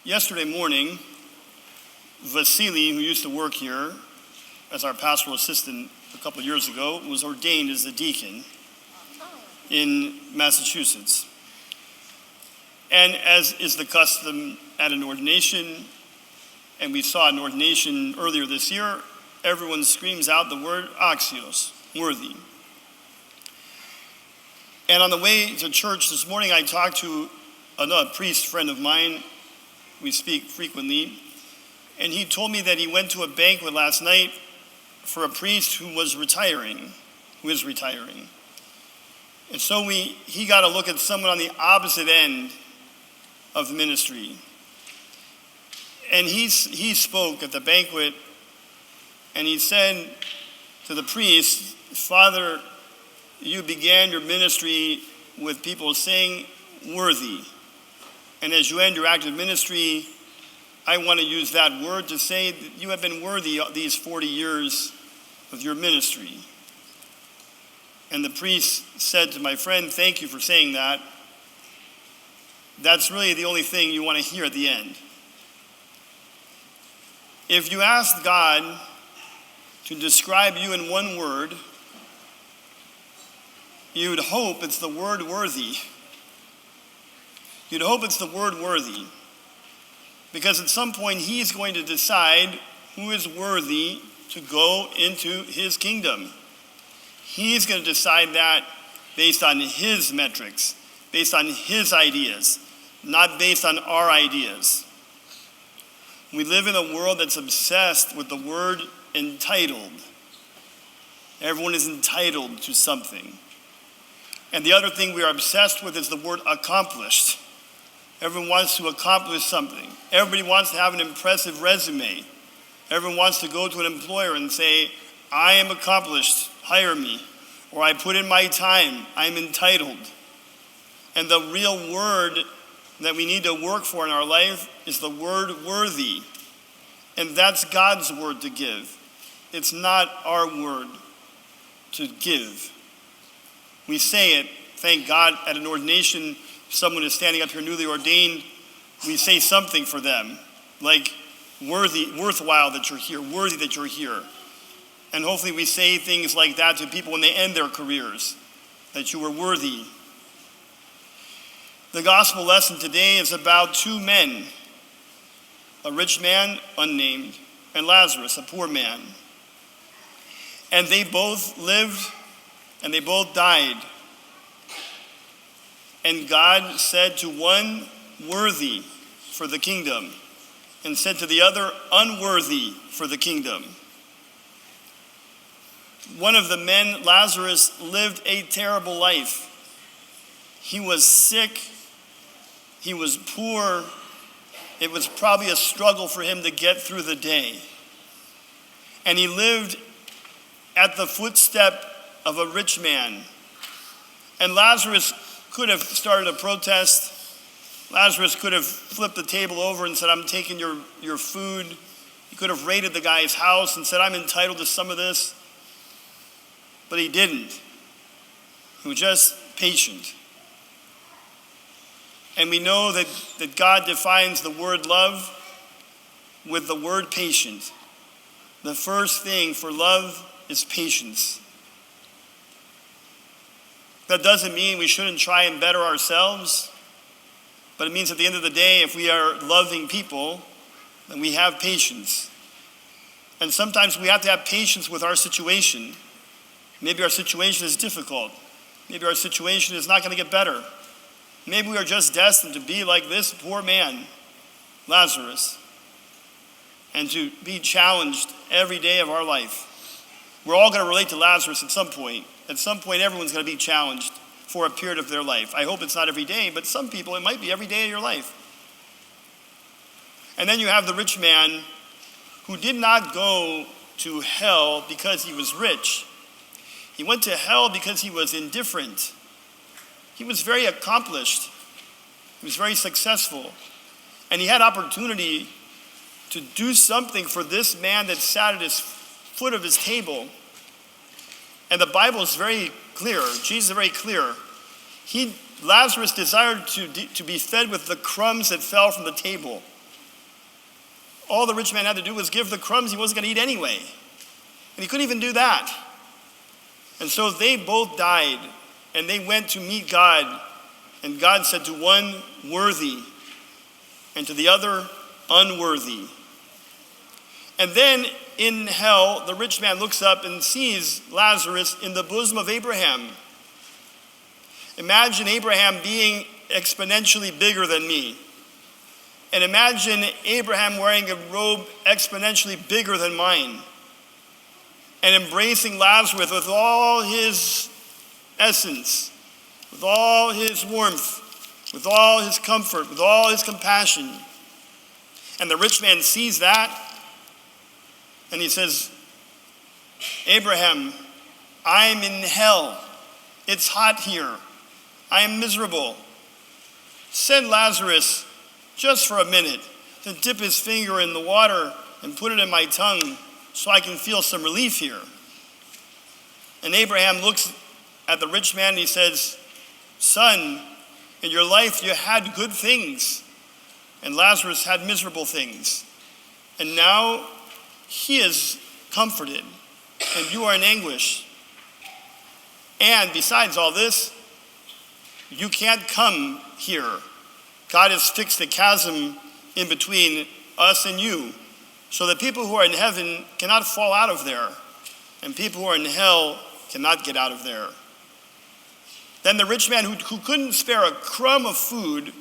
Yesterday morning, Vasily, who used to work here as our pastoral assistant a couple of years ago, was ordained as a deacon in Massachusetts. And as is the custom at an ordination, and we saw an ordination earlier this year, everyone screams out the word axios, worthy. And on the way to church this morning, I talked to another priest friend of mine. We speak frequently. And he told me that he went to a banquet last night for a priest who is retiring. And so he got a look at someone on the opposite end of ministry. And he spoke at the banquet, and he said to the priest, "Father, you began your ministry with people saying worthy. And as you end your active ministry, I want to use that word to say that you have been worthy these 40 years of your ministry." And the priest said to my friend, "Thank you for saying that. That's really the only thing you want to hear at the end." If you asked God to describe you in one word, you would hope it's the word worthy. You'd hope it's the word worthy. Because at some point he's going to decide who is worthy to go into his kingdom. He's going to decide that based on his metrics, based on his ideas, not based on our ideas. We live in a world that's obsessed with the word entitled. Everyone is entitled to something. And the other thing we are obsessed with is the word accomplished. Everyone wants to accomplish something. Everybody wants to have an impressive resume. Everyone wants to go to an employer and say, "I am accomplished, hire me." Or "I put in my time, I'm entitled." And the real word that we need to work for in our life is the word worthy. And that's God's word to give. It's not our word to give. We say it, thank God, at an ordination. Someone is standing up here newly ordained, we say something for them, like worthwhile that you're here, worthy that you're here. And hopefully we say things like that to people when they end their careers, that you were worthy. The gospel lesson today is about two men, a rich man, unnamed, and Lazarus, a poor man. And they both lived and they both died. And God said to one, "Worthy for the kingdom," and said to the other, "Unworthy for the kingdom." One of the men, Lazarus, lived a terrible life. He was sick. He was poor. It was probably a struggle for him to get through the day. And he lived at the footstep of a rich man. And Lazarus could have started a protest. Lazarus could have flipped the table over and said, "I'm taking your food." He could have raided the guy's house and said, "I'm entitled to some of this." But he didn't. He was just patient. And we know that God defines the word love with the word patient. The first thing for love is patience. That doesn't mean we shouldn't try and better ourselves, but it means at the end of the day, if we are loving people, then we have patience. And sometimes we have to have patience with our situation. Maybe our situation is difficult. Maybe our situation is not going to get better. Maybe we are just destined to be like this poor man, Lazarus, and to be challenged every day of our life. We're all going to relate to Lazarus at some point. At some point, everyone's going to be challenged for a period of their life. I hope it's not every day, but some people, it might be every day of your life. And then you have the rich man who did not go to hell because he was rich. He went to hell because he was indifferent. He was very accomplished. He was very successful. And he had opportunity to do something for this man that sat at his foot of his table. And the Bible is very clear. Jesus is very clear. Lazarus desired to be fed with the crumbs that fell from the table. All the rich man had to do was give the crumbs he wasn't going to eat anyway. And he couldn't even do that. And so they both died, and they went to meet God. And God said to one, worthy, and to the other, unworthy. And then in hell, the rich man looks up and sees Lazarus in the bosom of Abraham. Imagine Abraham being exponentially bigger than me. And imagine Abraham wearing a robe exponentially bigger than mine. And embracing Lazarus with all his essence, with all his warmth, with all his comfort, with all his compassion. And the rich man sees that, and he says, Abraham, I'm in hell. It's hot here. I am miserable. Send Lazarus just for a minute to dip his finger in the water and put it in my tongue so I can feel some relief here. And Abraham looks at the rich man and he says, son, in your life you had good things, and Lazarus had miserable things. And now he is comforted, and you are in anguish. And besides all this, you can't come here. God has fixed a chasm in between us and you, so that people who are in heaven cannot fall out of there, and people who are in hell cannot get out of there. Then the rich man who couldn't spare a crumb of food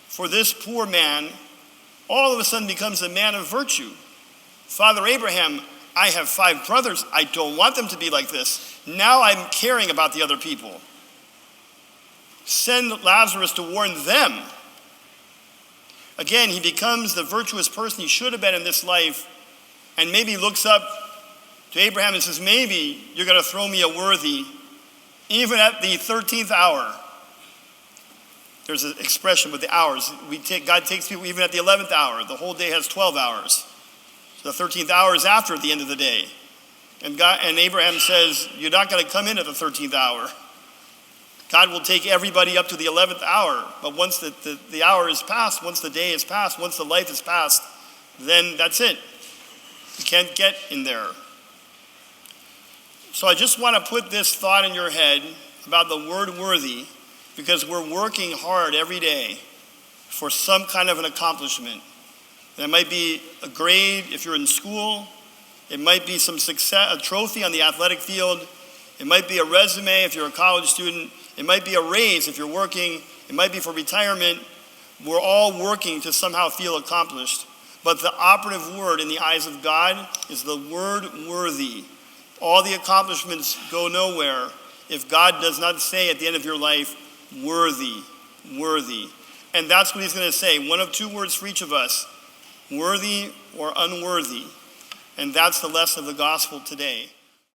for this poor man, all of a sudden becomes a man of virtue. Father Abraham, I have 5 brothers. I don't want them to be like this. Now I'm caring about the other people. Send Lazarus to warn them. Again, he becomes the virtuous person he should have been in this life, and maybe looks up to Abraham and says, maybe you're going to throw me a worthy, even at the 13th hour. There's an expression with the hours. God takes people even at the 11th hour. The whole day has 12 hours. So the 13th hour is after the end of the day. And Abraham says, you're not going to come in at the 13th hour. God will take everybody up to the 11th hour. But once the hour is passed, once the day is passed, once the life is passed, then that's it. You can't get in there. So I just want to put this thought in your head about the word worthy, because we're working hard every day for some kind of an accomplishment. That might be a grade if you're in school. It might be some success, a trophy on the athletic field. It might be a resume if you're a college student. It might be a raise if you're working. It might be for retirement. We're all working to somehow feel accomplished. But the operative word in the eyes of God is the word worthy. All the accomplishments go nowhere if God does not say at the end of your life, worthy, worthy. And that's what he's going to say. One of 2 words for each of us, worthy or unworthy. And that's the lesson of the gospel today.